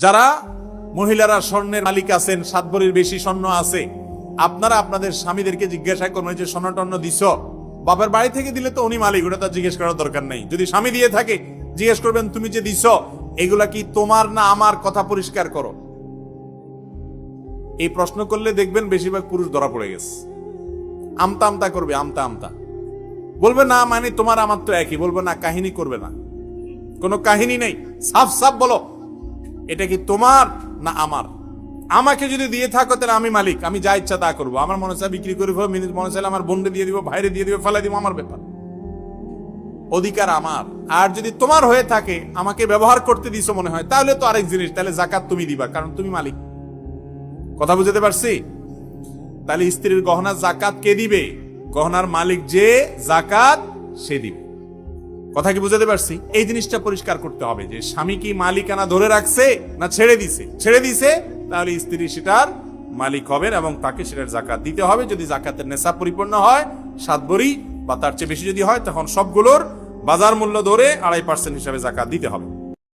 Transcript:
যারা মহিলারা স্বর্ণের মালিক আছেন, 7 ভরির বেশি স্বর্ণ আছে, আপনারা আপনাদের স্বামীদেরকে জিজ্ঞাসা করবেন যে স্বর্ণ টর্ণ দিছ, বাপের বাড়ি থেকে দিলে তো উনি মালিক, ওটা তো জিজ্ঞেস করার দরকার নেই। যদি স্বামী দিয়ে থাকে জিজ্ঞেস করবেন তুমি যে দিছ এগুলা কি তোমার না আমার, কথা পরিষ্কার করো। এই প্রশ্ন করলে দেখবেন বেশিরভাগ পুরুষ ধরা পড়ে গেছে। আমতা আমতা করবে, আমতা আমতা বলবে না মানে তোমার আমার তো একই, বলবে না কাহিনী করবে না, কোনো কাহিনী নেই, সাফ সাফ বলো এটা কি তোমার না আমার। আমাকে যদি দিয়ে থাকো তাহলে আমি মালিক, আমি যা ইচ্ছা তা করবো, আমার মনে চায় বিক্রি করে ফেলবো, মনে চাইলে আমার বোনকে দিয়ে দিব, ভাইরে দিয়ে দিব, ফেলাই দিব, আমার ব্যাপার, অধিকার আমার। আর যদি তোমার হয়ে থাকে, আমাকে ব্যবহার করতে দিছো মনে হয়, তাহলে তো আরেক জিনিস, তাহলে জাকাত তুমি দিবা, কারণ তুমি মালিক। কথা বুঝতে পারছি? তাহলে স্ত্রীর গহনা জাকাত কে দিবে? গহনার মালিক যে, জাকাত সে দিবে। কথা কি বুঝতে পারছি? এই জিনিসটা পরিষ্কার করতে হবে যে স্বামী কি মালিকানা ধরে রাখছে না ছেড়ে দিছে। ছেড়ে দিছে তাহলে স্ত্রী সেটার মালিক হবেন এবং তাকে সেটার জাকাত দিতে হবে। যদি জাকাতের নেশা পরিপূর্ণ হয়, 7 ভরি বা তার চেয়ে বেশি যদি হয়, তখন সবগুলোর বাজার মূল্য ধরে 2.5% হিসাবে জাকাত দিতে হবে।